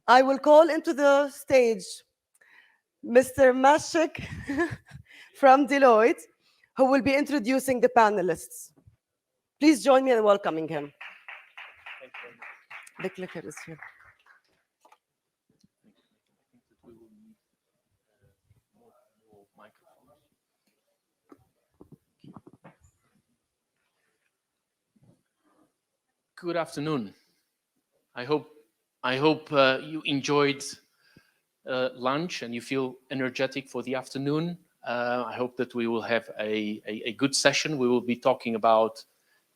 I will call into the stage Mr. Mashik from Deloitte, who will be introducing the panelists. Please join me in welcoming him. Thank you very much. The clicker is here. Good afternoon. I hope you enjoyed lunch and you feel energetic for the afternoon. I hope that we will have a good session. We will be talking about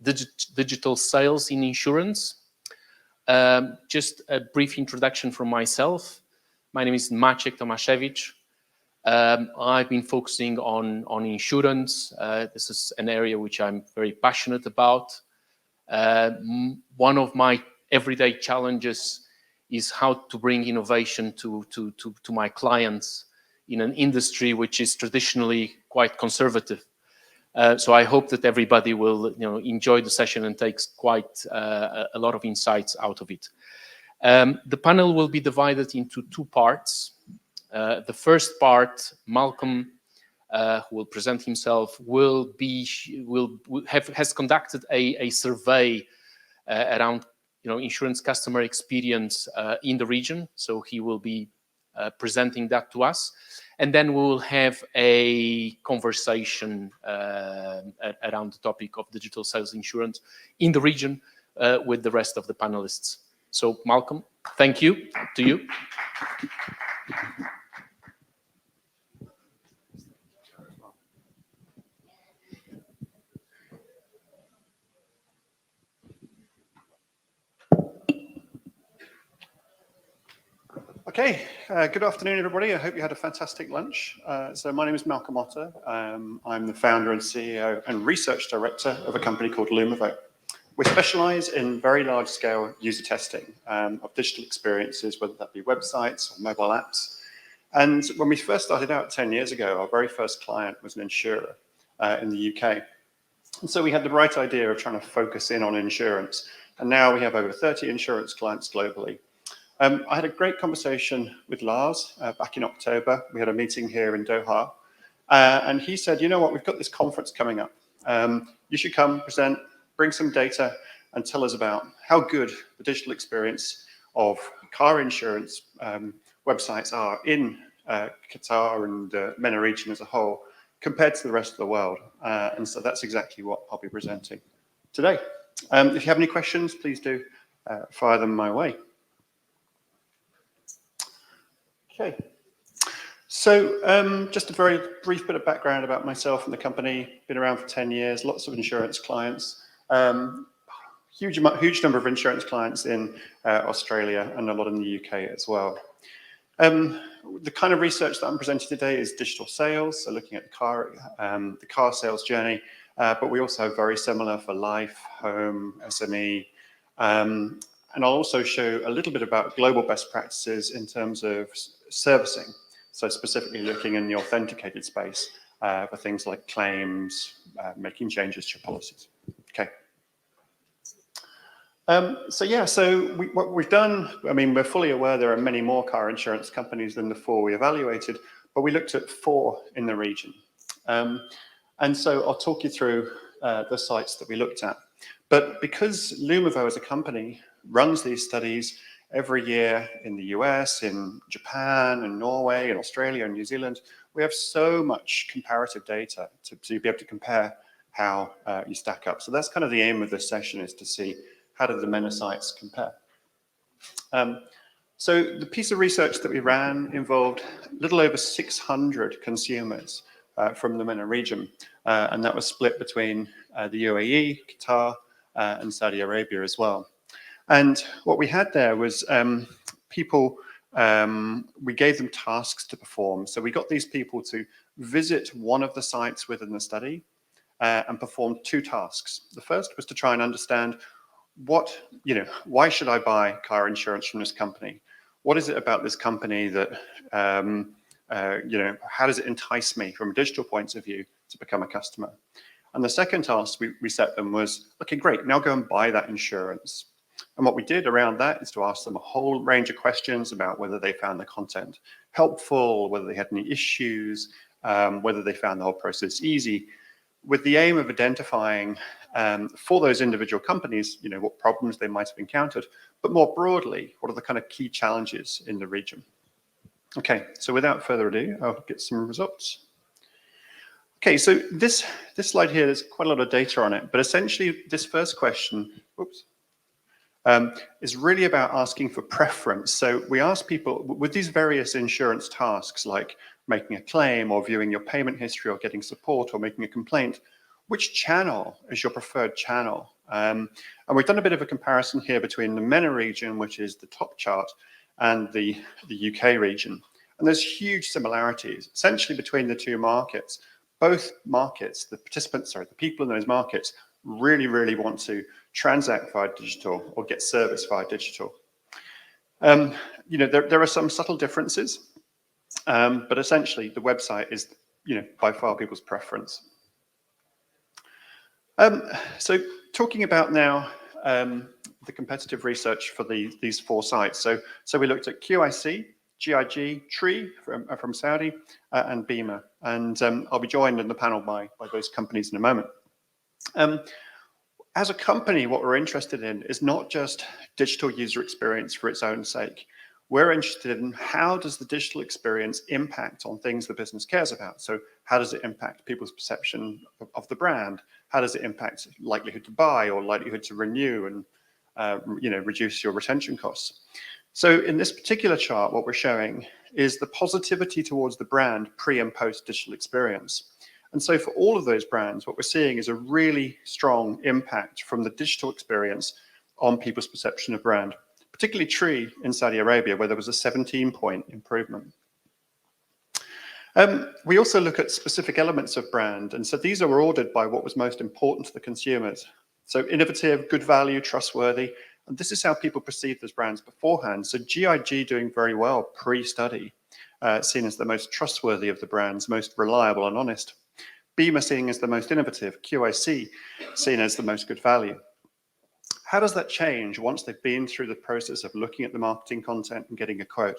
digital sales in insurance. Just a brief introduction from myself. My name is Maciek Tomaszewicz. I've been focusing on insurance. This is an area which I'm very passionate about. One of my everyday challenges is how to bring innovation to my clients in an industry which is traditionally quite conservative. So I hope that everybody will enjoy the session and takes quite a lot of insights out of it. The panel will be divided into two parts. The first part, Malcolm, who will present himself, has conducted a survey around insurance customer experience in the region. So he will be presenting that to us, and then we will have a conversation around the topic of digital sales insurance in the region with the rest of the panelists. So Malcolm, thank you. To you. Okay, good afternoon, everybody. I hope you had a fantastic lunch. So my name is Malcolm Otter. I'm the founder and CEO and research director of a company called Lumovo. We specialize in very large-scale user testing of digital experiences, whether that be websites or mobile apps. And when we first started out 10 years ago, our very first client was an insurer in the UK. And so we had the bright idea of trying to focus in on insurance. And now we have over 30 insurance clients globally. I had a great conversation with Lars back in October. We had a meeting here in Doha. And he said, you know what, we've got this conference coming up. You should come, present, bring some data, and tell us about how good the digital experience of car insurance websites are in Qatar and MENA region as a whole compared to the rest of the world. And so that's exactly what I'll be presenting today. If you have any questions, please do fire them my way. Okay, so just a very brief bit of background about myself and the company. Been around for 10 years, lots of insurance clients, huge number of insurance clients in Australia and a lot in the UK as well. The kind of research that I'm presenting today is digital sales, so looking at the car sales journey, but we also have very similar for life, home, SME, and I'll also show a little bit about global best practices in terms of servicing. So specifically looking in the authenticated space for things like claims, making changes to your policies. Okay. What we've done, I mean, we're fully aware there are many more car insurance companies than the 4 we evaluated, but we looked at 4 in the region. And so I'll talk you through the sites that we looked at. But because Lumovo as a company runs these studies every year in the US, in Japan, and Norway, and Australia, and New Zealand, we have so much comparative data to be able to compare how you stack up. So that's kind of the aim of this session, is to see how do the MENA sites compare. So the piece of research that we ran involved a little over 600 consumers from the MENA region, and that was split between the UAE, Qatar, and Saudi Arabia as well. And what we had there was people, we gave them tasks to perform. So we got these people to visit one of the sites within the study and perform 2 tasks. The first was to try and understand why should I buy car insurance from this company? What is it about this company that, how does it entice me from a digital point of view to become a customer? And the second task we set them was, okay, great, now go and buy that insurance. And what we did around that is to ask them a whole range of questions about whether they found the content helpful, whether they had any issues, whether they found the whole process easy, with the aim of identifying for those individual companies, what problems they might have encountered, but more broadly, what are the kind of key challenges in the region. Okay, so without further ado, I'll get some results. Okay, so this slide here, there's quite a lot of data on it, but essentially this first question, is really about asking for preference. So we ask people, with these various insurance tasks, like making a claim or viewing your payment history or getting support or making a complaint, which channel is your preferred channel? And we've done a bit of a comparison here between the MENA region, which is the top chart, and the UK region. And there's huge similarities, essentially between the two markets. Both markets, the people in those markets really, really want to transact via digital or get service via digital. There are some subtle differences, but essentially the website is, by far people's preference. So talking about now the competitive research for these 4 sites. So we looked at QIC, GIG, Tree from Saudi, and BEMA. And I'll be joined in the panel by those companies in a moment. As a company, what we're interested in is not just digital user experience for its own sake. We're interested in how does the digital experience impact on things the business cares about. So how does it impact people's perception of the brand? How does it impact likelihood to buy or likelihood to renew and reduce your retention costs? So in this particular chart, what we're showing is the positivity towards the brand pre and post digital experience. And so for all of those brands, what we're seeing is a really strong impact from the digital experience on people's perception of brand, particularly Tree in Saudi Arabia, where there was a 17-point improvement. We also look at specific elements of brand. And so these are ordered by what was most important to the consumers. So innovative, good value, trustworthy. And this is how people perceive those brands beforehand. So GIG doing very well pre-study, seen as the most trustworthy of the brands, most reliable and honest. BEMA seen as the most innovative, QIC seen as the most good value. How does that change once they've been through the process of looking at the marketing content and getting a quote?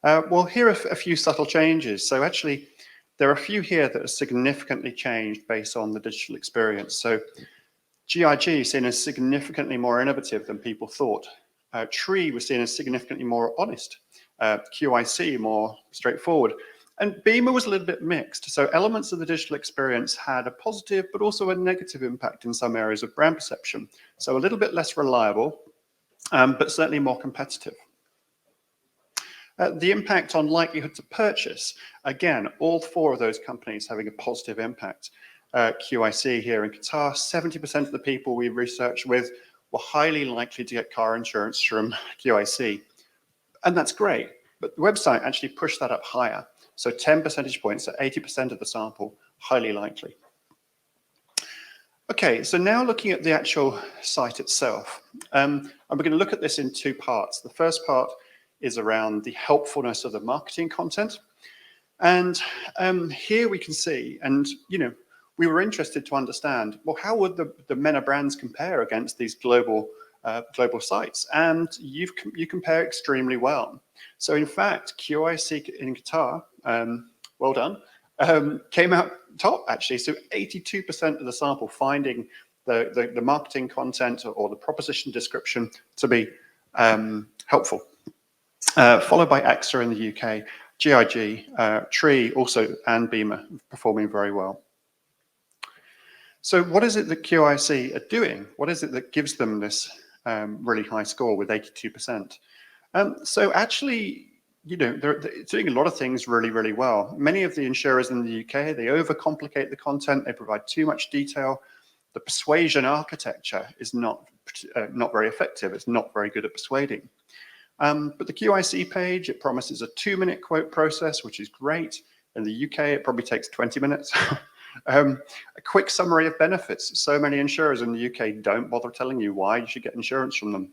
Well, here are a few subtle changes. So actually, there are a few here that are significantly changed based on the digital experience. So GIG seen as significantly more innovative than people thought. Tree was seen as significantly more honest. QIC more straightforward. And BEMA was a little bit mixed. So elements of the digital experience had a positive, but also a negative impact in some areas of brand perception. So a little bit less reliable, but certainly more competitive. The impact on likelihood to purchase, again, all 4 of those companies having a positive impact. QIC here in Qatar, 70% of the people we researched with were highly likely to get car insurance from QIC. And that's great, but the website actually pushed that up higher. So 10 percentage points, so 80% of the sample, highly likely. Okay, so now looking at the actual site itself. And we're going to look at this in 2 parts. The first part is around the helpfulness of the marketing content. And here we can see, and we were interested to understand, well, how would the MENA brands compare against these global sites? And you compare extremely well. So in fact, QIC in Qatar, well done, came out top actually. So 82% of the sample finding the marketing content or the proposition description to be helpful. Followed by AXA in the UK, GIG, Tree also, and BEMA performing very well. So what is it that QIC are doing? What is it that gives them this really high score with 82%? So actually, they're doing a lot of things really, really well. Many of the insurers in the UK, they overcomplicate the content. They provide too much detail. The persuasion architecture is not very effective. It's not very good at persuading. But the QIC page, it promises a 2-minute quote process, which is great. In the UK, it probably takes 20 minutes. A quick summary of benefits. So many insurers in the UK don't bother telling you why you should get insurance from them.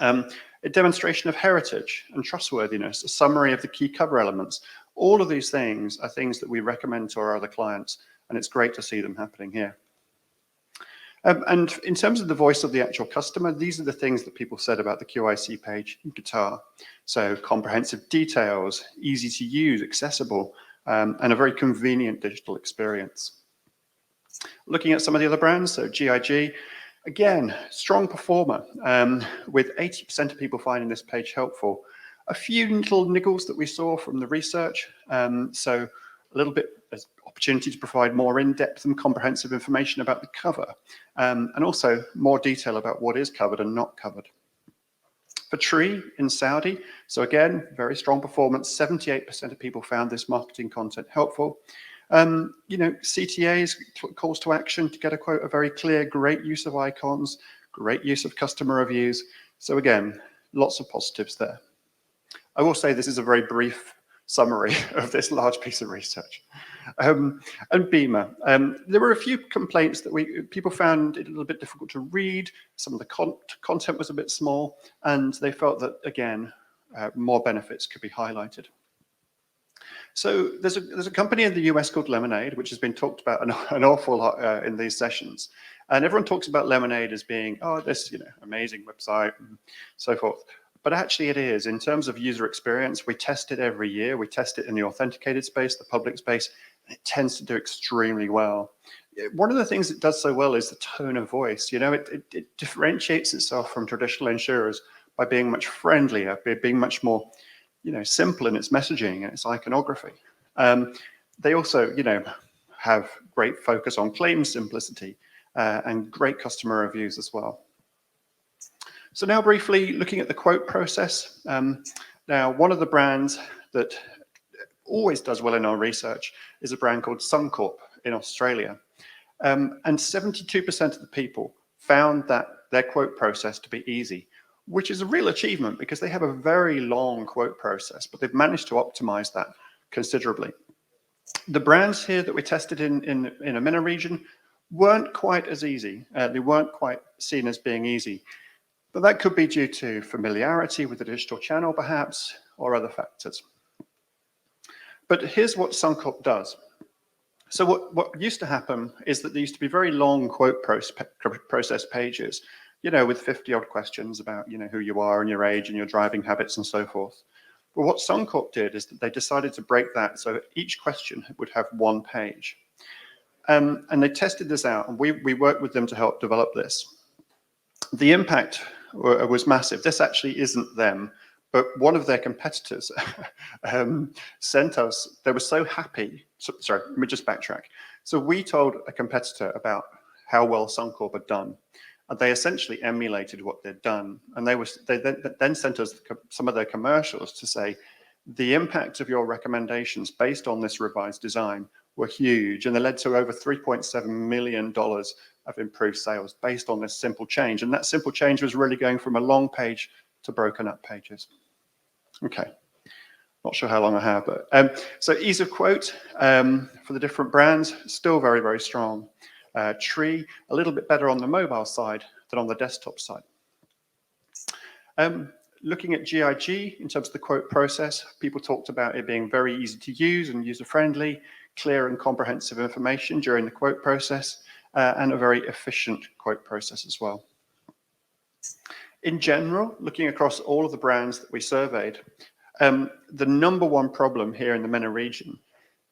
A demonstration of heritage and trustworthiness, a summary of the key cover elements. All of these things are things that we recommend to our other clients, and it's great to see them happening here. And in terms of the voice of the actual customer, these are the things that people said about the QIC page in Qatar. So comprehensive details, easy to use, accessible, and a very convenient digital experience. Looking at some of the other brands, so GIG, again, strong performer, with 80% of people finding this page helpful. A few little niggles that we saw from the research, so a little bit as opportunity to provide more in-depth and comprehensive information about the cover, and also more detail about what is covered and not covered. For Tree in Saudi, so again, very strong performance. 78% of people found this marketing content helpful. You know, CTAs, calls to action to get a quote, are very clear, great use of icons, great use of customer reviews. So again, lots of positives there. I will say this is a very brief summary of this large piece of research. And Beamer, there were a few complaints that people found it a little bit difficult to read. Some of the content was a bit small, and they felt that, again, more benefits could be highlighted. So there's a company in the US called Lemonade, which has been talked about an awful lot in these sessions. And everyone talks about Lemonade as being, oh, this, you know, amazing website and so forth. But actually it is, in terms of user experience, we test it every year. We test it in the authenticated space, the public space, and it tends to do extremely well. One of the things it does so well is the tone of voice. You know, it differentiates itself from traditional insurers by being much friendlier, being much more, you know, simple in its messaging and its iconography. They also, you know, have great focus on claim simplicity and great customer reviews as well. So now briefly looking at the quote process. Now, one of the brands that always does well in our research is a brand called Suncorp in Australia. And 72% of the people found that their quote process to be easy, which is a real achievement because they have a very long quote process, but they've managed to optimize that considerably. The brands here that we tested in a MENA region weren't quite as easy. They weren't quite seen as being easy. But that could be due to familiarity with the digital channel, perhaps, or other factors. But here's what Suncorp does. So what used to happen is that there used to be very long quote process pages, you know, with 50-odd questions about, you know, who you are and your age and your driving habits and so forth. But what Suncorp did is that they decided to break that so each question would have one page. And they tested this out, and we worked with them to help develop this. The impact was massive. This actually isn't them, but one of their competitors sent us, they were so happy. Sorry, let me just backtrack. So we told a competitor about how well Suncorp had done, and they essentially emulated what they'd done. And they then sent us some of their commercials to say, the impact of your recommendations based on this revised design were huge, and they led to over $3.7 million of improved sales based on this simple change. And that simple change was really going from a long page to broken up pages. Okay, not sure how long I have, but so ease of quote for the different brands, still very, very strong. Tree, a little bit better on the mobile side than on the desktop side. Looking at GIG in terms of the quote process, people talked about it being very easy to use and user-friendly, clear and comprehensive information during the quote process, and a very efficient quote process as well. In general, looking across all of the brands that we surveyed, the number one problem here in the MENA region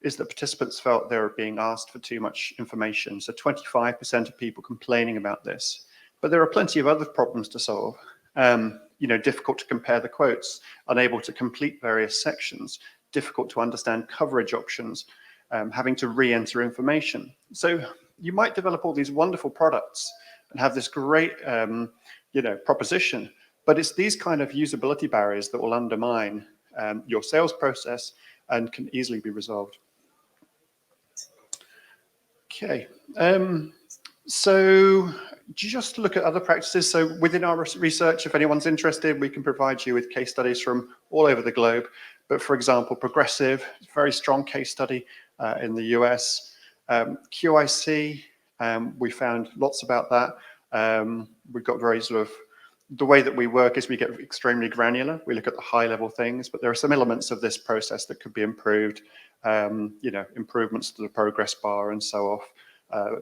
is that participants felt they were being asked for too much information. So 25% of people complaining about this. But there are plenty of other problems to solve. You know, difficult to compare the quotes, unable to complete various sections, difficult to understand coverage options, having to re-enter information. So you might develop all these wonderful products and have this great, you know, proposition, but it's these kind of usability barriers that will undermine your sales process and can easily be resolved. Okay, so just look at other practices. So within our research, if anyone's interested, we can provide you with case studies from all over the globe. But for example, Progressive, very strong case study in the US. QIC, we found lots about that. We've got very sort of, the way that we work is we get extremely granular. We look at the high level things, but there are some elements of this process that could be improved. You know, improvements to the progress bar and so off.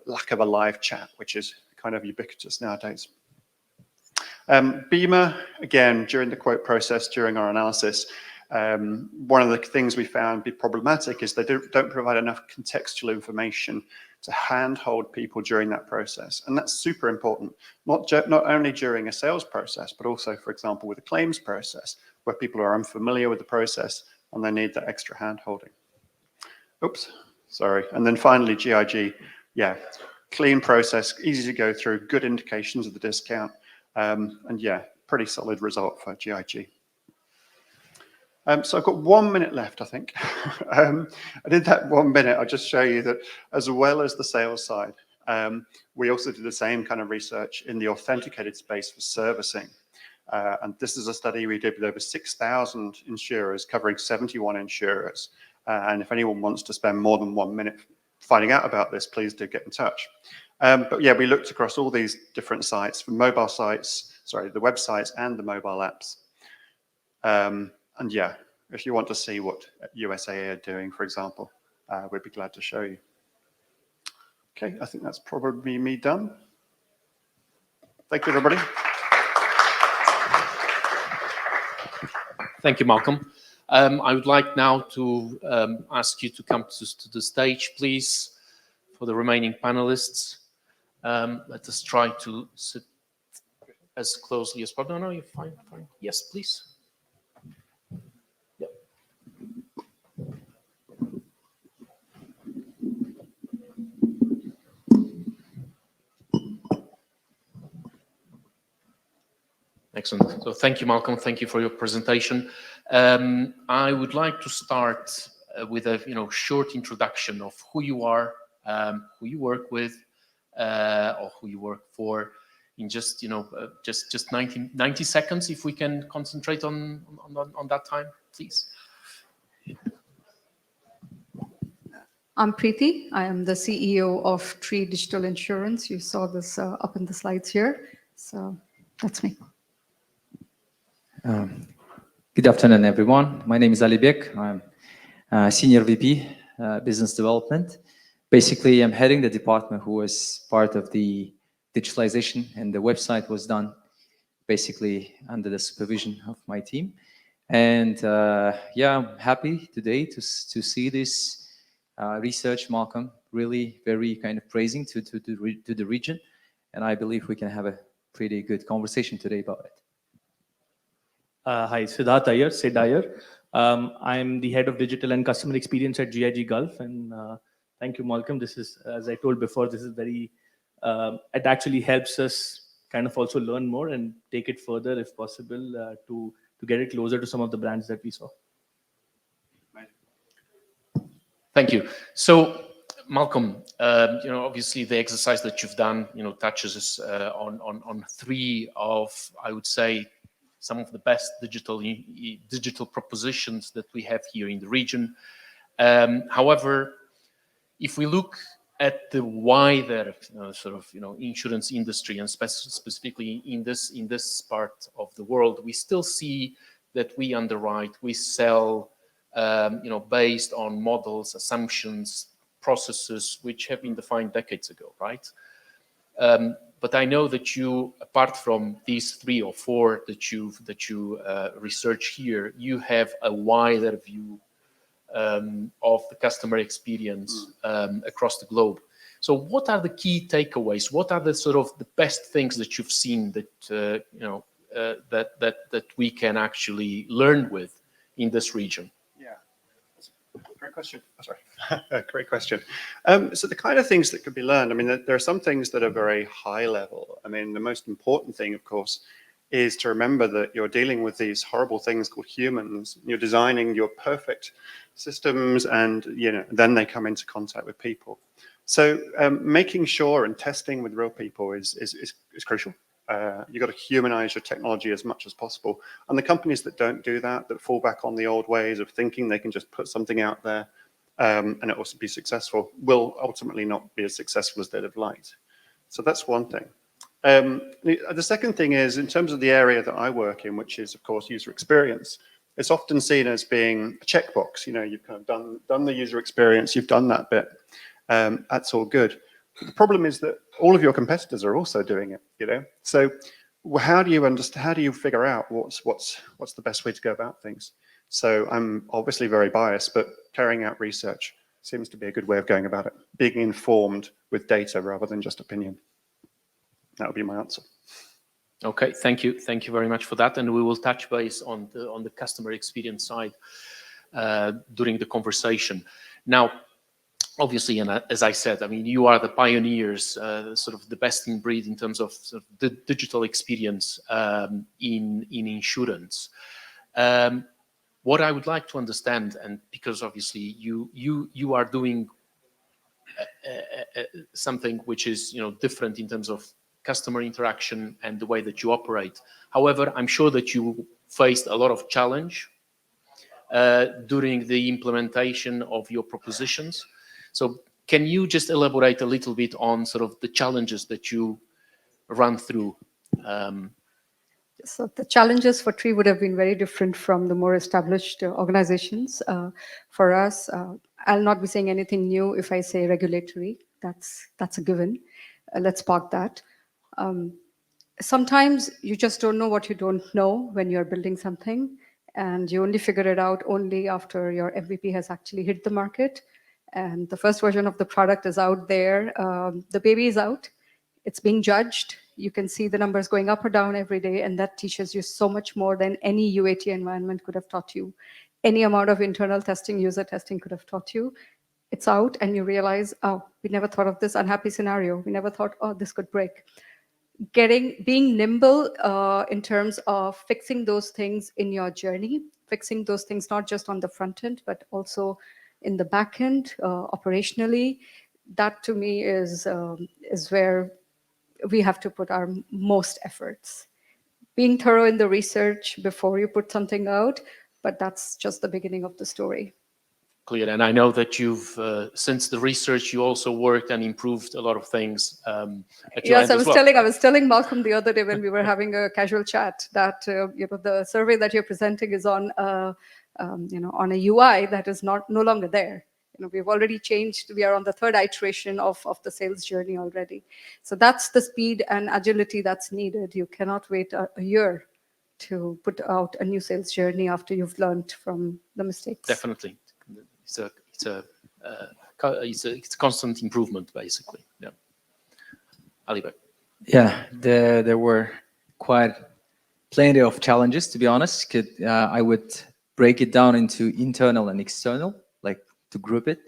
Lack of a live chat, which is kind of ubiquitous nowadays. Beamer, again, during the quote process, during our analysis, one of the things we found be problematic is they don't provide enough contextual information to handhold people during that process. And that's super important, not only during a sales process, but also, for example, with a claims process, where people are unfamiliar with the process and they need that extra handholding. Oops, sorry. And then finally, GIG, yeah, clean process, easy to go through, good indications of the discount, and yeah, pretty solid result for GIG. So I've got 1 minute left, I think. I did that 1 minute. I'll just show you that as well as the sales side, we also did the same kind of research in the authenticated space for servicing. And this is a study we did with over 6,000 insurers covering 71 insurers. And if anyone wants to spend more than 1 minute finding out about this, please do get in touch. But yeah, we looked across all these different sites, from mobile sites, sorry, the websites and the mobile apps. And yeah, if you want to see what USAA are doing, for example, we'd be glad to show you. Okay, I think that's probably me done. Thank you, everybody. Thank you, Malcolm. I would like now to ask you to come to the stage, please, for the remaining panelists. Let us try to sit as closely as possible. No, you're fine, fine. Yes, please. Yep. Excellent. So thank you, Malcolm. Thank you for your presentation. I would like to start with a short introduction of who you are, who you work with, or who you work for, in just just 90 seconds, if we can concentrate on that time, please. I'm Preeti. I am the CEO of Tree Digital Insurance. You saw this up in the slides here. So that's me. Good afternoon, everyone. My name is Ali Bek. I'm Senior VP Business Development. Basically, I'm heading the department who was part of the digitalization, and the website was done basically under the supervision of my team. And yeah, I'm happy today to see this research, Malcolm, really very kind of praising to the region. And I believe we can have a pretty good conversation today about it. Hi, Siddharth Iyer, Sid Iyer. I'm the head of digital and customer experience at GIG Gulf. And thank you, Malcolm. This is, as I told before, this is very, it actually helps us kind of also learn more and take it further if possible to get it closer to some of the brands that we saw. Thank you. So, Malcolm, obviously the exercise that you've done, touches on three of, I would say, some of the best digital propositions that we have here in the region. However, if we look at the wider insurance industry, and specifically in this part of the world, we still see that we underwrite, we sell, based on models, assumptions, processes which have been defined decades ago, right? But I know that you, apart from these 3 or 4 that you research here, you have a wider view of the customer experience across the globe. So, what are the key takeaways? What are the the best things that you've seen that that we can actually learn with in this region? Great question. Oh, sorry. Great question. So the kind of things that could be learned, I mean, there are some things that are very high level. I mean, the most important thing, of course, is to remember that you're dealing with these horrible things called humans. You're designing your perfect systems, and then they come into contact with people. So making sure and testing with real people is crucial. You've got to humanize your technology as much as possible. And the companies that don't do that, that fall back on the old ways of thinking they can just put something out there and it will be successful, will ultimately not be as successful as they'd have liked. So that's one thing. The second thing is, in terms of the area that I work in, which is, of course, user experience, it's often seen as being a checkbox. You've kind of done the user experience, you've done that bit. That's all good. The problem is that all of your competitors are also doing it, you know? So how do you understand, how do you figure out what's the best way to go about things? So I'm obviously very biased, but carrying out research seems to be a good way of going about it. Being informed with data rather than just opinion. That would be my answer. Okay, thank you. Thank you very much for that. And we will touch base on the customer experience side during the conversation. Now, obviously, and as I said, I mean, you are the pioneers, sort of the best in breed in terms of, sort of the digital experience in insurance. What I would like to understand, and because obviously you are doing something which is, you know, different in terms of customer interaction and the way that you operate. However, I'm sure that you faced a lot of challenge during the implementation of your propositions. So can you just elaborate a little bit on sort of the challenges that you run through? So the challenges for Tree would have been very different from the more established organizations. For us, I'll not be saying anything new if I say regulatory. That's a given. Let's park that. Sometimes you just don't know what you don't know when you're building something, and you only figure it out only after your MVP has actually hit the market, and the first version of the product is out there. The baby is out. It's being judged. You can see the numbers going up or down every day, and that teaches you so much more than any UAT environment could have taught you. Any amount of internal testing, user testing could have taught you. It's out, and you realize, oh, we never thought of this unhappy scenario. We never thought, oh, this could break. Being nimble in terms of fixing those things in your journey, fixing those things not just on the front end, but also in the back end, operationally. That to me is where we have to put our most efforts. Being thorough in the research before you put something out, but that's just the beginning of the story. Clear. And I know that you've, since the research, you also worked and improved a lot of things at your Yes, end as well. I was telling Malcolm the other day when we were having a casual chat that you know, the survey that you're presenting is on you know, on a UI that is no longer there. You know, we've already changed. We are on the third iteration of the sales journey already. So that's the speed and agility that's needed. You cannot wait a year to put out a new sales journey after you've learned from the mistakes. Definitely. It's a constant improvement, basically. Yeah. Alibek. Yeah, there were quite plenty of challenges, to be honest. I would break it down into internal and external, like to group it.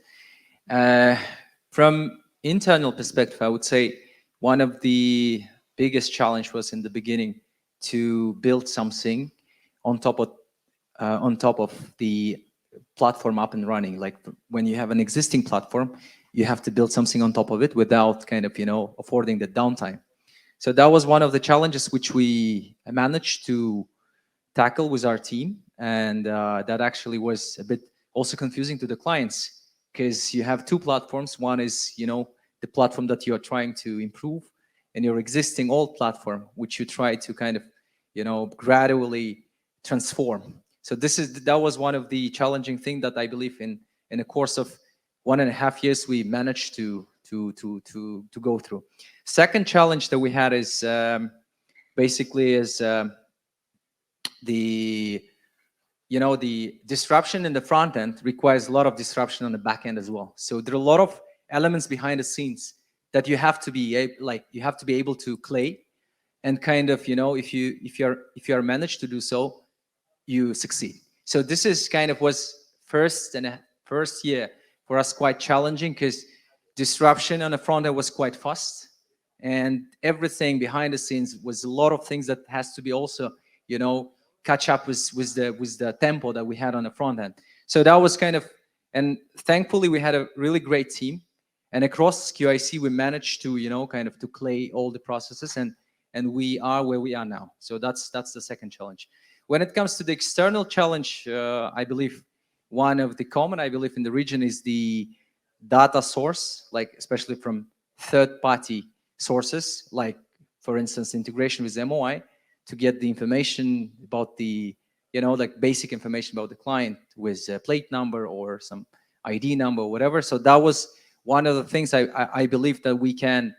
From internal perspective, I would say one of the biggest challenge was in the beginning to build something on top of the platform up and running. Like when you have an existing platform, you have to build something on top of it without kind of, you know, affording the downtime. So that was one of the challenges which we managed to tackle with our team. And that actually was a bit also confusing to the clients, because you have two platforms. One is, you know, the platform that you're trying to improve, and your existing old platform, which you try to kind of, you know, gradually transform. So that was one of the challenging things that I believe in the course of 1.5 years we managed to go through. Second challenge that we had is basically the disruption in the front end requires a lot of disruption on the back end as well. So there are a lot of elements behind the scenes that you have to be able to clay, and kind of, you know, if you are managed to do so, you succeed. So this is kind of was first year for us quite challenging, because disruption on the front end was quite fast, and everything behind the scenes was a lot of things that has to be also, you know, catch up with the tempo that we had on the front end. So that was kind of, and thankfully we had a really great team, and across QIC we managed to, you know, kind of to clay all the processes, and we are where we are now. So that's the second challenge. When it comes to the external challenge, I believe one of the common, I believe, in the region is the data source, like especially from third-party sources, like for instance, integration with MOI to get the information about the, you know, like basic information about the client with a plate number or some ID number or whatever. So that was one of the things I believe that we can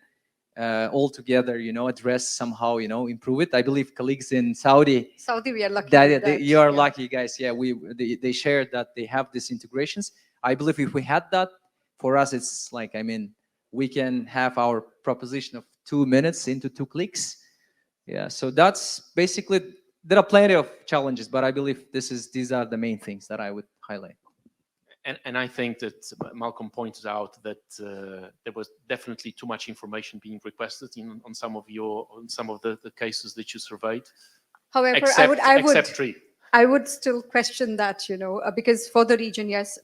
all together, address somehow, improve it. I believe colleagues in Saudi, We are lucky that, with that. you are Yeah. lucky, guys. Yeah, they shared that they have these integrations. I believe if we had that, for us, it's like, we can have our proposition of 2 minutes into 2 clicks. Yeah, so that's basically, there are plenty of challenges, but I believe these are the main things that I would highlight. And I think that Malcolm pointed out that there was definitely too much information being requested on some of the cases that you surveyed. However, Except three. I would still question that, because for the region, yes,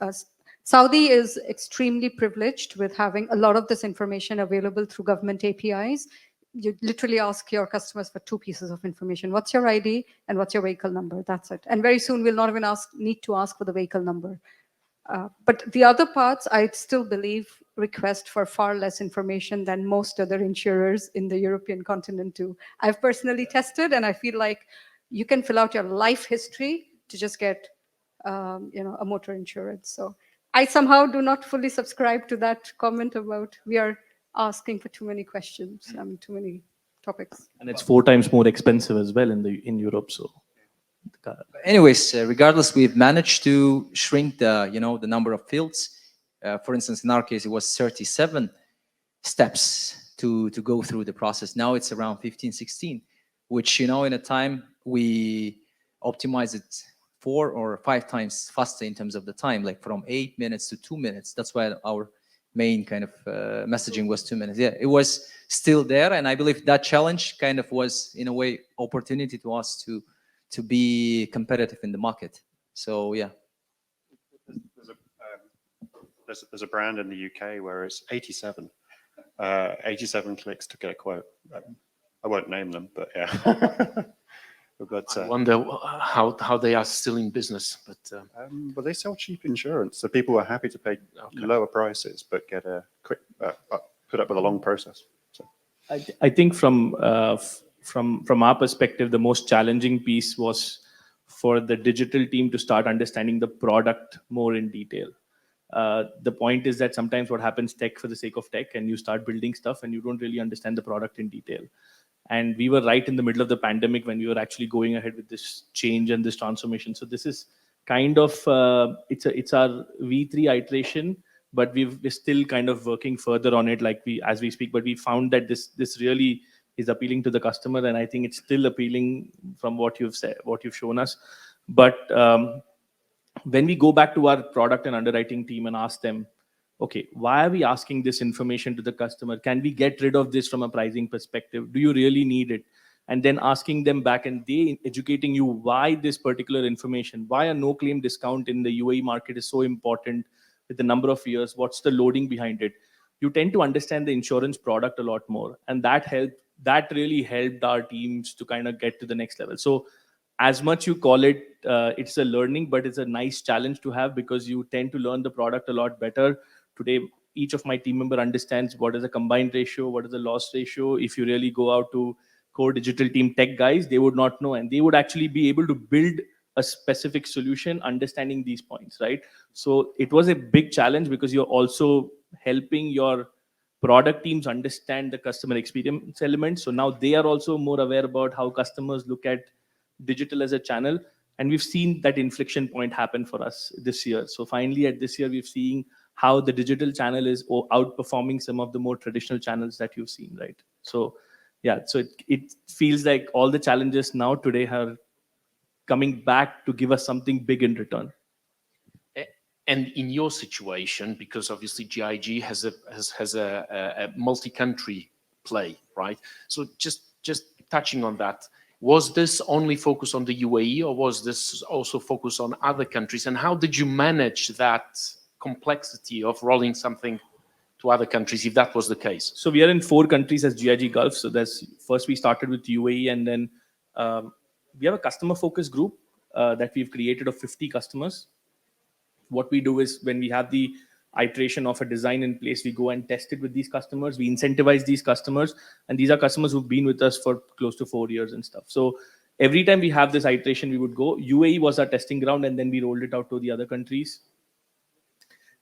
Saudi is extremely privileged with having a lot of this information available through government APIs. You literally ask your customers for 2 pieces of information. What's your ID and what's your vehicle number? That's it. And very soon we'll not even need to ask for the vehicle number. But the other parts, I still believe, request for far less information than most other insurers in the European continent do. I've personally tested, and I feel like you can fill out your life history to just get, a motor insurance. So I somehow do not fully subscribe to that comment about we are asking for too many questions and too many topics. And it's 4 times more expensive as well in Europe. So Anyways, regardless, we've managed to shrink the number of fields. For instance, in our case, it was 37 steps to go through the process. Now it's around 15, 16, which, in a time we optimize it 4 or 5 times faster in terms of the time, like from 8 minutes to 2 minutes. That's why our main kind of messaging was 2 minutes. Yeah, it was still there. And I believe that challenge kind of was, in a way, opportunity to us to be competitive in the market. So yeah. There's a brand in the UK where it's 87 clicks to get a quote. I won't name them, but yeah. But, I wonder how they are still in business. But well, they sell cheap insurance, so people are happy to pay lower prices, but get a quick put up with a long process. So I think from our perspective, the most challenging piece was for the digital team to start understanding the product more in detail. The point is that sometimes what happens, tech for the sake of tech, and you start building stuff and you don't really understand the product in detail. And we were right in the middle of the pandemic when we were actually going ahead with this change and this transformation. So this is kind of it's our V3 iteration, but we're still kind of working further on it as we speak. But we found that this really is appealing to the customer, and I think it's still appealing from what you've said, what you've shown us. But when we go back to our product and underwriting team and ask them, okay, why are we asking this information to the customer? Can we get rid of this from a pricing perspective? Do you really need it? And then asking them back and they educating you why this particular information, why a no claim discount in the UAE market is so important with the number of years, what's the loading behind it? You tend to understand the insurance product a lot more. And that really helped our teams to kind of get to the next level. So as much you call it, it's a learning, but it's a nice challenge to have because you tend to learn the product a lot better. Today, each of my team member understands what is the combined ratio, what is the loss ratio. If you really go out to core digital team tech guys, they would not know, and they would actually be able to build a specific solution understanding these points, right? So it was a big challenge because you're also helping your product teams understand the customer experience elements. So now they are also more aware about how customers look at digital as a channel. And we've seen that inflection point happen for us this year. So finally, at this year, we've seen how the digital channel is outperforming some of the more traditional channels that you've seen, right? So yeah, so it feels like all the challenges now today are coming back to give us something big in return. And in your situation, because obviously GIG has a multi-country play, right? So just touching on that, was this only focused on the UAE, or was this also focused on other countries? And how did you manage that complexity of rolling something to other countries, if that was the case? So we are in 4 countries as GIG Gulf. So first we started with UAE, and then we have a customer focus group that we've created of 50 customers. What we do is when we have the iteration of a design in place, we go and test it with these customers. We incentivize these customers, and these are customers who've been with us for close to 4 years and stuff. So every time we have this iteration, we would go. UAE was our testing ground, and then we rolled it out to the other countries.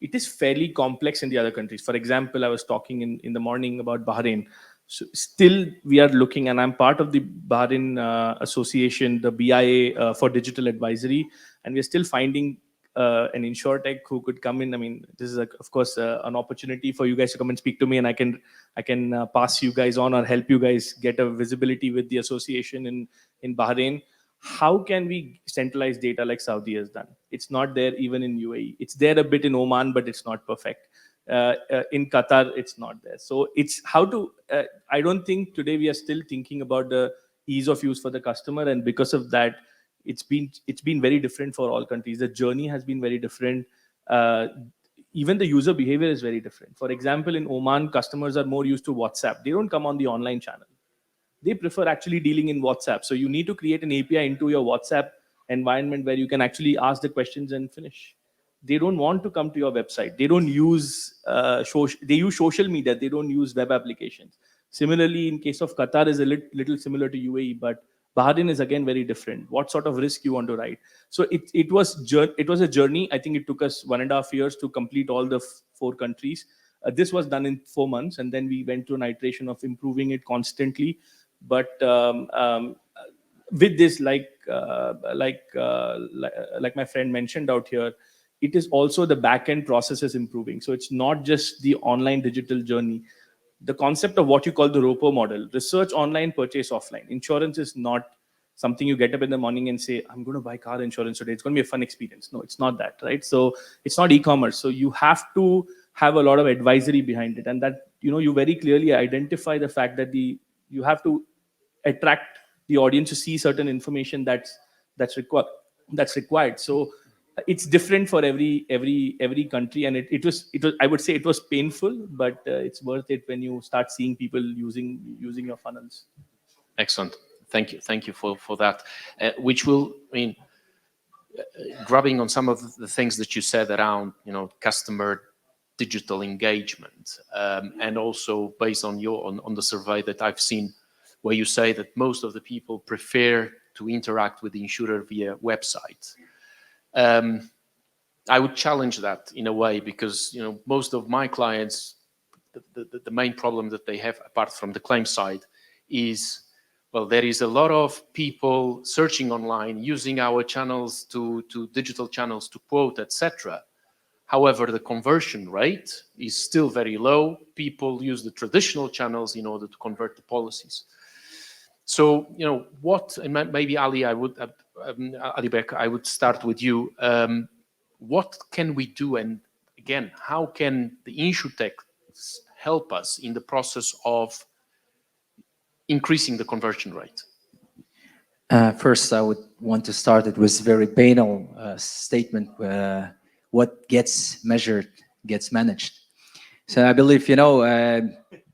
it is fairly complex in the other countries. For example, I was talking in the morning about Bahrain. So still we are looking, and I'm part of the Bahrain association, the BIA for digital advisory, and we're still finding an insurtech who could come in. I mean, this is of course an opportunity for you guys to come and speak to me, and I can pass you guys on or help you guys get a visibility with the association in Bahrain. How can we centralize data like Saudi has done? It's not there even in UAE. It's there a bit in Oman, but it's not perfect. In Qatar, it's not there. So it's how to. I don't think today we are still thinking about the ease of use for the customer, and because of that, it's been very different for all countries. The journey has been very different. Even the user behavior is very different. For example, in Oman, customers are more used to WhatsApp. They don't come on the online channel. They prefer actually dealing in WhatsApp. So you need to create an API into your WhatsApp environment where you can actually ask the questions and finish. They don't want to come to your website. They don't use they use social media. They don't use web applications. Similarly, in case of Qatar is a little similar to UAE, but Bahrain is again very different. What sort of risk you want to ride? So it was a journey. I think it took us 1.5 years to complete all the 4 countries. This was done in 4 months, and then we went to an iteration of improving it constantly. But with this, like my friend mentioned out here, it is also the back end process is improving. So it's not just the online digital journey. The concept of what you call the ROPO model, research online, purchase offline. Insurance is not something you get up in the morning and say, I'm going to buy car insurance today. It's going to be a fun experience. No, it's not that, right? So it's not e-commerce. So you have to have a lot of advisory behind it. And that, you very clearly identify the fact that you have to attract the audience to see certain information that's required. So it's different for every country, and it was I would say it was painful, but it's worth it when you start seeing people using your funnels. Excellent. Thank you for that. Which will grabbing on some of the things that you said around customer digital engagement, and also based on on the survey that I've seen, where you say that most of the people prefer to interact with the insurer via website. I would challenge that in a way, because most of my clients, the main problem that they have, apart from the claim side, is, well, there is a lot of people searching online, using our channels to digital channels to quote, etc. However, the conversion rate is still very low. People use the traditional channels in order to convert the policies. So, what, and maybe Ali, Ali Bek, I would start with you. What can we do? And again, how can the InsurTech help us in the process of increasing the conversion rate? First, I would want to start it with very banal statement: what gets measured gets managed. So I believe,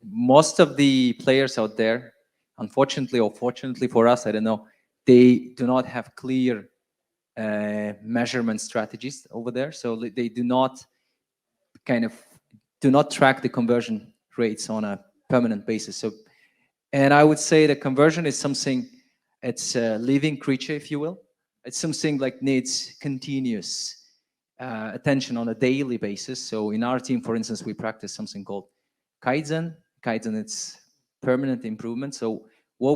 most of the players out there, unfortunately or fortunately for us, I don't know, they do not have clear measurement strategies over there. So they do not track the conversion rates on a permanent basis. So, and I would say the conversion is something, it's a living creature, if you will. It's something like needs continuous attention on a daily basis. So in our team, for instance, we practice something called Kaizen. Kaizen, it's permanent improvement. So what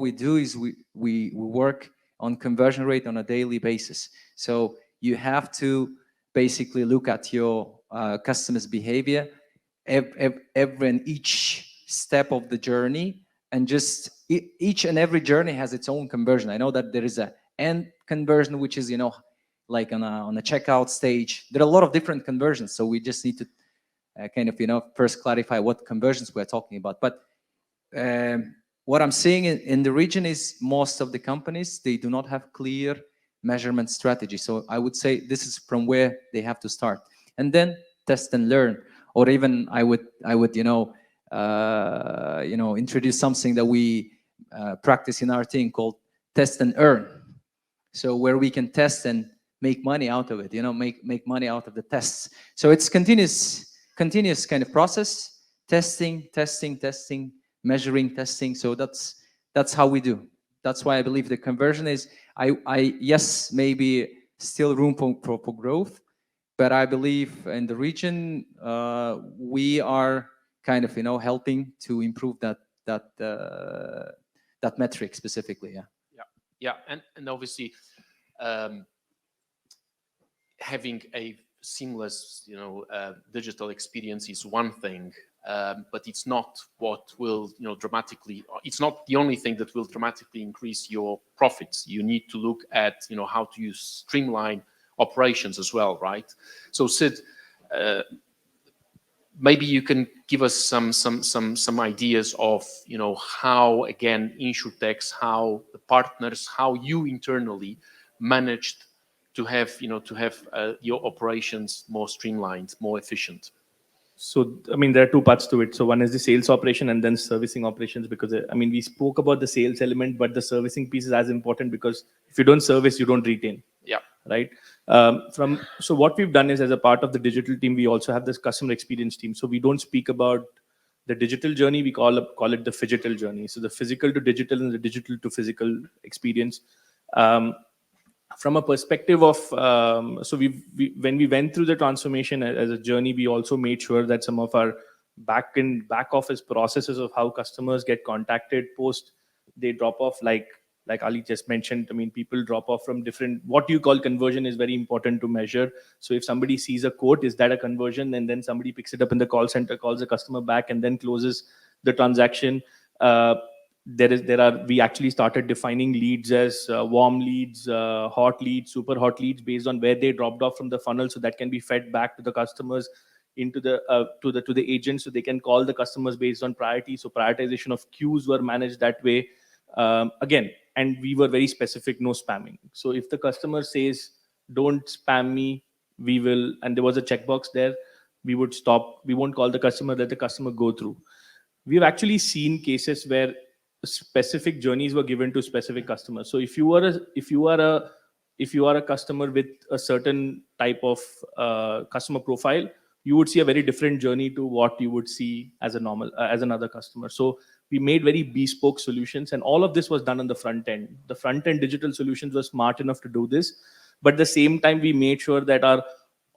we do is we work on conversion rate on a daily basis. So you have to basically look at your customers' behavior every and each step of the journey, and just each and every journey has its own conversion. I know that there is a end conversion, which is like on a checkout stage. There are a lot of different conversions, so we just need to first clarify what conversions we're talking about. But what I'm seeing in the region is most of the companies, they do not have clear measurement strategy. So I would say this is from where they have to start, and then test and learn. Or even I would introduce something that we practice in our team called test and earn. So where we can test and make money out of it, make money out of the tests. So it's continuous kind of process, testing, measuring, testing. So that's how we do. That's why I believe the conversion is, yes, maybe still room for growth, but I believe in the region, we are kind of, helping to improve that metric specifically. Yeah. Yeah, and obviously, um, having a seamless, digital experience is one thing, but it's not what will, dramatically. It's not the only thing that will dramatically increase your profits. You need to look at, how to use streamline operations as well, right? So, Sid, maybe you can give us some ideas of, how, again, insurtechs, how the partners, how you internally managed to have, your operations more streamlined, more efficient. So, I mean, there are two parts to it. So one is the sales operation and then servicing operations, because I mean, we spoke about the sales element, but the servicing piece is as important, because if you don't service, you don't retain. Yeah. Right. So what we've done is, as a part of the digital team, we also have this customer experience team. So we don't speak about the digital journey, we call it the phygital journey. So the physical to digital and the digital to physical experience. From a perspective of, so when we went through the transformation as a journey, we also made sure that some of our back office processes of how customers get contacted post they drop off, like Ali just mentioned. I mean, people drop off from different, what you call conversion is very important to measure. So if somebody sees a quote, is that a conversion? And then somebody picks it up in the call center, calls the customer back, and then closes the transaction. We actually started defining leads as warm leads, hot leads, super hot leads, based on where they dropped off from the funnel, so that can be fed back to the customers, into the to the agents, so they can call the customers based on priority. So prioritization of queues were managed that way. Again, and we were very specific, no spamming. So if the customer says don't spam me, we will, and there was a checkbox there, we would stop. We won't call the customer, let the customer go through. We've actually seen cases where specific journeys were given to specific customers. So if you are a customer with a certain type of customer profile, you would see a very different journey to what you would see as a normal as another customer. So we made very bespoke solutions, and all of this was done on the front end. The front end digital solutions were smart enough to do this, but at the same time, we made sure that our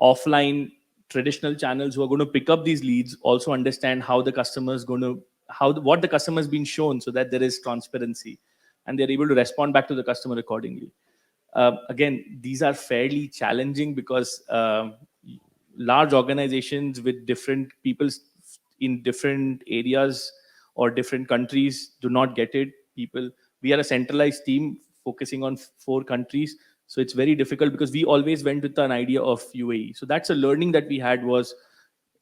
offline traditional channels who are going to pick up these leads also understand how the customer is going to, what the customer has been shown, so that there is transparency and they're able to respond back to the customer accordingly. Again, these are fairly challenging, because large organizations with different people in different areas or different countries do not get it. We are a centralized team focusing on 4 countries, so it's very difficult, because we always went with an idea of UAE. So that's a learning that we had, was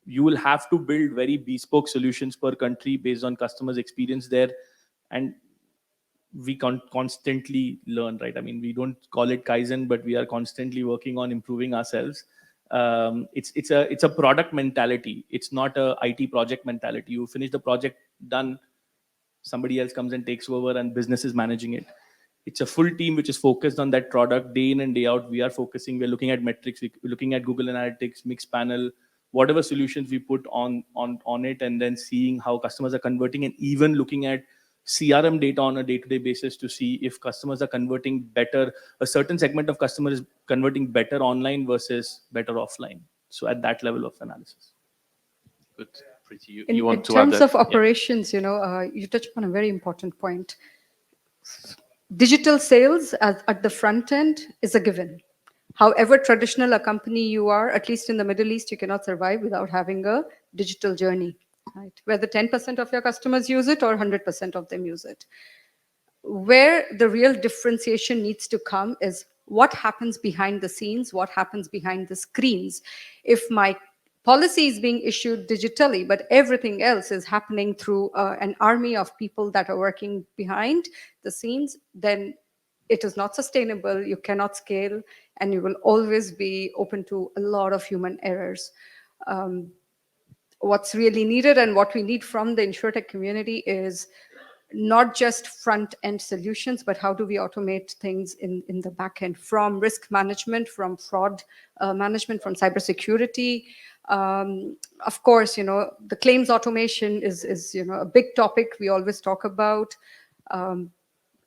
you will have to build very bespoke solutions per country based on customers' experience there. And we constantly learn, right? I mean, we don't call it Kaizen, but we are constantly working on improving ourselves. It's a product mentality. It's not a IT project mentality. You finish the project, done, somebody else comes and takes over and business is managing it. It's a full team which is focused on that product day in and day out. We're looking at metrics, we're looking at Google Analytics, mixed panel, whatever solutions we put on it, and then seeing how customers are converting, and even looking at CRM data on a day-to-day basis to see if customers are converting better, a certain segment of customers is converting better online versus better offline. So at that level of analysis. Good. Pretty. You In want to terms add of that? Yeah. operations, you touch upon a very important point. Digital sales at the front end is a given. However traditional a company you are, at least in the Middle East, you cannot survive without having a digital journey, right? Whether 10% of your customers use it or 100% of them use it. Where the real differentiation needs to come is what happens behind the scenes, what happens behind the screens. If my policy is being issued digitally, but everything else is happening through an army of people that are working behind the scenes, then it is not sustainable, you cannot scale, and you will always be open to a lot of human errors. What's really needed and what we need from the InsurTech community is not just front-end solutions, but how do we automate things in the back end, from risk management, from fraud management, from cybersecurity. Of course, the claims automation is a big topic we always talk about.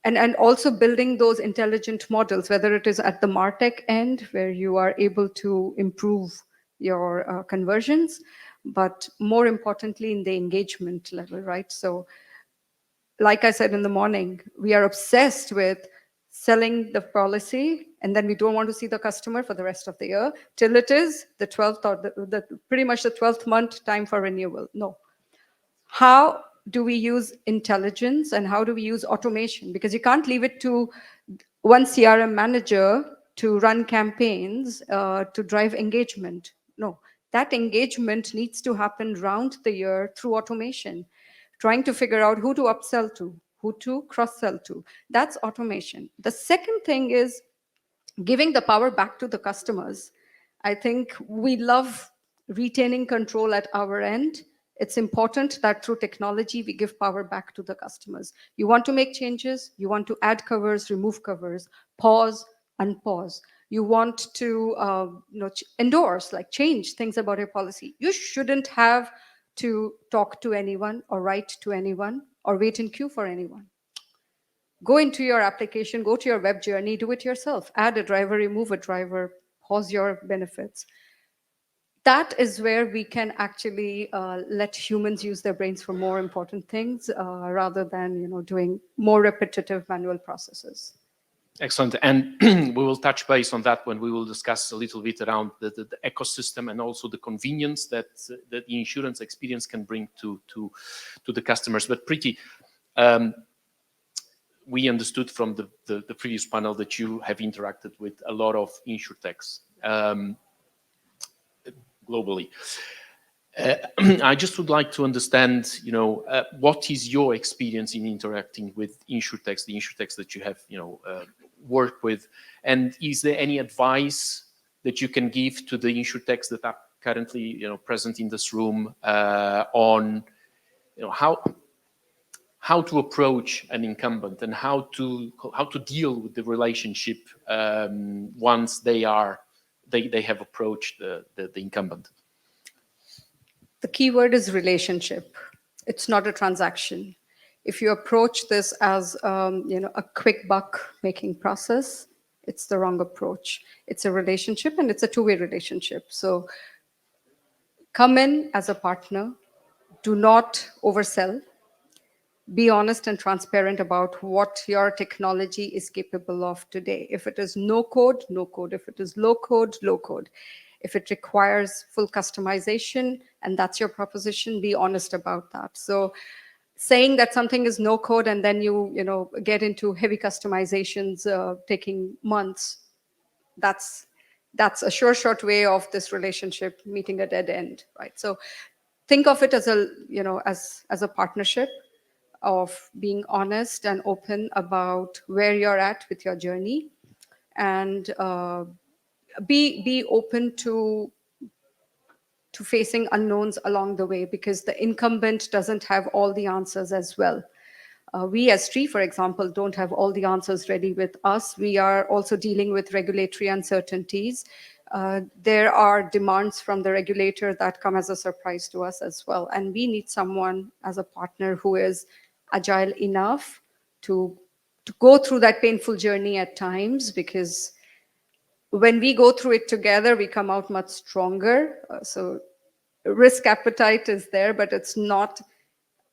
and also building those intelligent models, whether it is at the MarTech end, where you are able to improve your conversions, but more importantly in the engagement level, right? So like I said in the morning, we are obsessed with selling the policy, and then we don't want to see the customer for the rest of the year till it is the 12th or pretty much the 12th month time for renewal. No. How do we use intelligence and how do we use automation? Because you can't leave it to one CRM manager to run campaigns to drive engagement. No, that engagement needs to happen round the year through automation, trying to figure out who to upsell to, who to cross-sell to. That's automation. The second thing is giving the power back to the customers. I think we love retaining control at our end. It's important that through technology, we give power back to the customers. You want to make changes, you want to add covers, remove covers, pause, unpause. You want to endorse, like change things about your policy. You shouldn't have to talk to anyone or write to anyone or wait in queue for anyone. Go into your application, go to your web journey, do it yourself. Add a driver, remove a driver, pause your benefits. That is where we can actually let humans use their brains for more important things rather than doing more repetitive manual processes. Excellent. And we will touch base on that when we will discuss a little bit around the ecosystem and also the convenience that the insurance experience can bring to the customers. But Preeti, we understood from the previous panel that you have interacted with a lot of insurtechs globally. I just would like to understand, what is your experience in interacting with insurtechs, the insurtechs that you have, worked with, and is there any advice that you can give to the insurtechs that are currently, present in this room on, how to approach an incumbent and how to deal with the relationship once they have approached the incumbent? The key word is relationship. It's not a transaction. If you approach this as a quick buck making process, it's the wrong approach. It's a relationship and it's a two-way relationship. So come in as a partner. Do not oversell. Be honest and transparent about what your technology is capable of today. If it is no code, no code. If it is low code, low code. If it requires full customization and that's your proposition, be honest about that. So saying that something is no code and then you get into heavy customizations taking months, that's a short way of this relationship meeting a dead end, right? So think of it as a partnership of being honest and open about where you're at with your journey, and be open to facing unknowns along the way, because the incumbent doesn't have all the answers as well. We as Tree, for example, don't have all the answers ready with us. We are also dealing with regulatory uncertainties. There are demands from the regulator that come as a surprise to us as well. And we need someone as a partner who is agile enough to go through that painful journey at times, because when we go through it together, we come out much stronger. So risk appetite is there, but it's not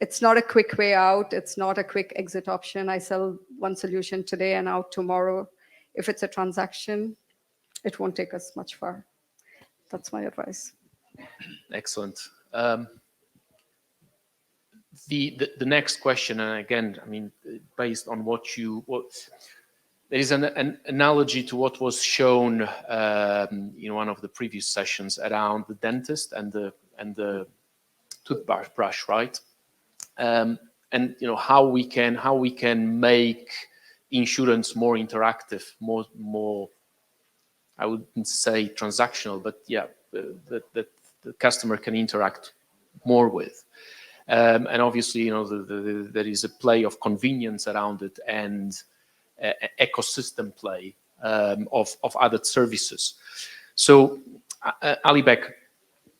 a quick way out. It's not a quick exit option. I sell one solution today and out tomorrow. If it's a transaction, it won't take us much far. That's my advice. Excellent. The next question, and again, based on there is an analogy to what was shown in one of the previous sessions around the dentist and the toothbrush, right? And how we can make insurance more interactive, more I wouldn't say transactional, but yeah, that the customer can interact more with. And obviously, there is a play of convenience around it and ecosystem play of other services. So, Alibek,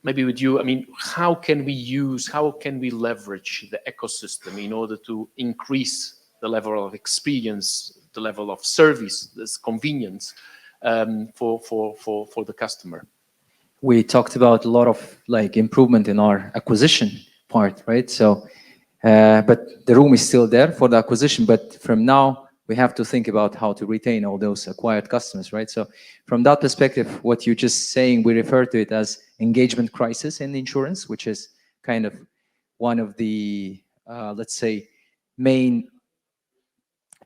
maybe with you, how can we leverage the ecosystem in order to increase the level of experience, the level of service, this convenience for the customer. We talked about a lot of like improvement in our acquisition part, right? So, but the room is still there for the acquisition. But from now, we have to think about how to retain all those acquired customers, right? So, from that perspective, what you're just saying, we refer to it as engagement crisis in insurance, which is kind of one of the, let's say, main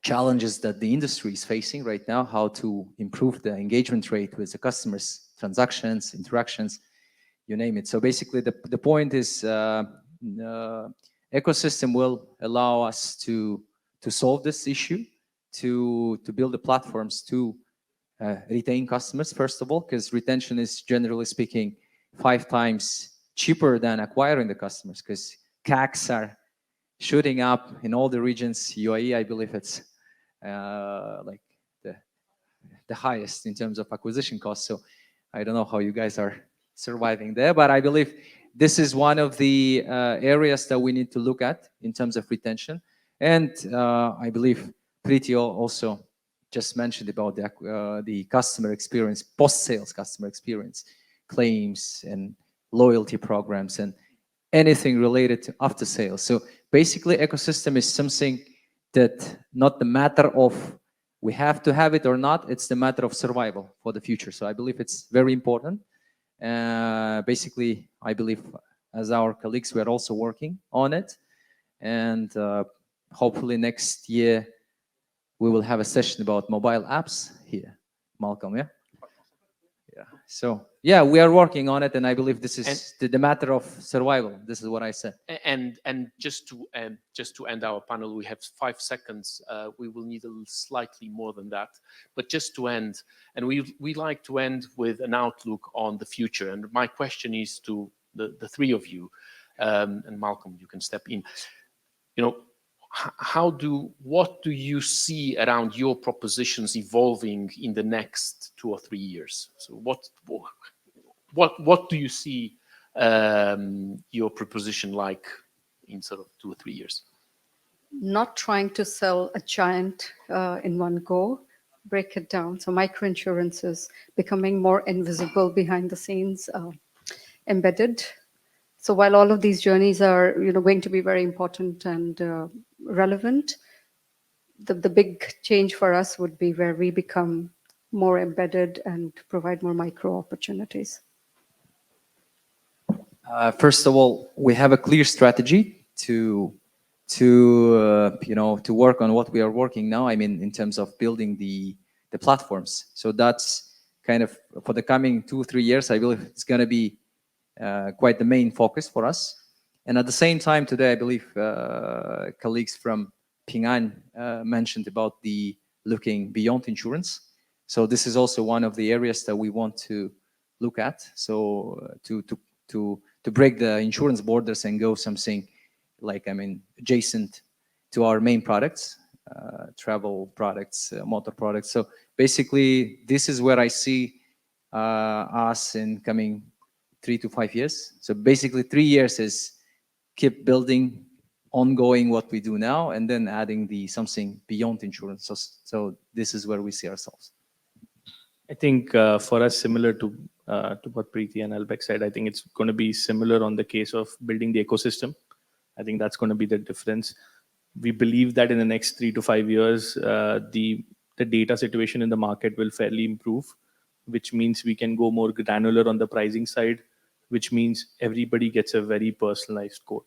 challenges that the industry is facing right now, how to improve the engagement rate with the customers, transactions, interactions, you name it. So basically the point is ecosystem will allow us to solve this issue, to build the platforms to retain customers, first of all, because retention is generally speaking 5 times cheaper than acquiring the customers, because CACs are shooting up in all the regions. UAE, I believe it's like the highest in terms of acquisition costs. So I don't know how you guys are surviving there, but I believe this is one of the areas that we need to look at in terms of retention. And I believe Priti also just mentioned about the customer experience, post-sales customer experience, claims and loyalty programs and anything related to after sales. So basically ecosystem is something that not the matter of we have to have it or not, it's the matter of survival for the future. So I believe it's very important. Basically, I believe as our colleagues, we are also working on it. And hopefully next year, we will have a session about mobile apps here. Malcolm, yeah? Yeah. So yeah, we are working on it, and I believe this is the matter of survival. This is what I said. And just to end our panel, we have 5 seconds. We will need slightly more than that, but just to end, and we like to end with an outlook on the future. And my question is to the 3 of you, and Malcolm, you can step in. You know, what do you see around your propositions evolving in the next 2 or 3 years? So what do you see your proposition like in sort of 2 or 3 years? Not trying to sell a giant in one go, break it down. So microinsurance is becoming more invisible behind the scenes, embedded. So while all of these journeys are, going to be very important and relevant, the big change for us would be where we become more embedded and provide more micro opportunities. First of all, we have a clear strategy to work on what we are working now. I mean, in terms of building the platforms. So that's kind of for the coming 2-3 years. I believe it's going to be quite the main focus for us. And at the same time today, I believe colleagues from Ping An mentioned about the looking beyond insurance. So this is also one of the areas that we want to look at. So to break the insurance borders and go something like, adjacent to our main products, travel products, motor products. So basically, this is where I see us in coming 3 to 5 years. So basically 3 years is keep building, ongoing what we do now, and then adding something beyond insurance. So this is where we see ourselves. I think for us, similar to what Preeti and Albek said, I think it's going to be similar on the case of building the ecosystem. I think that's going to be the difference. We believe that in the next 3 to 5 years, the data situation in the market will fairly improve, which means we can go more granular on the pricing side, which means everybody gets a very personalized quote.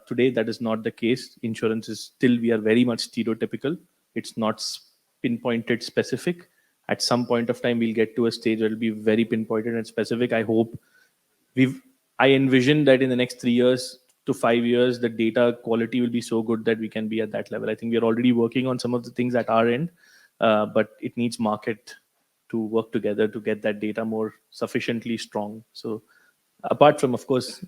Today, that is not the case. Insurance is still, we are very much stereotypical. It's not pinpointed specific. At some point of time, we'll get to a stage where it'll be very pinpointed and specific. I hope I envision that in the next 3 years to 5 years, the data quality will be so good that we can be at that level. I think we are already working on some of the things at our end, but it needs market to work together to get that data more sufficiently strong. So apart from, of course,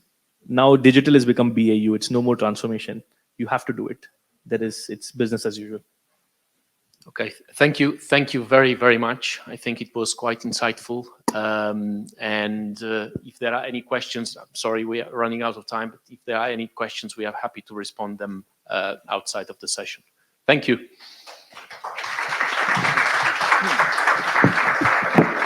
now digital has become BAU. It's no more transformation. You have to do it. It's business as usual. Okay, thank you very, very much. I think it was quite insightful. And if there are any questions, I'm sorry, we are running out of time, but if there are any questions, we are happy to respond them outside of the session. Thank you.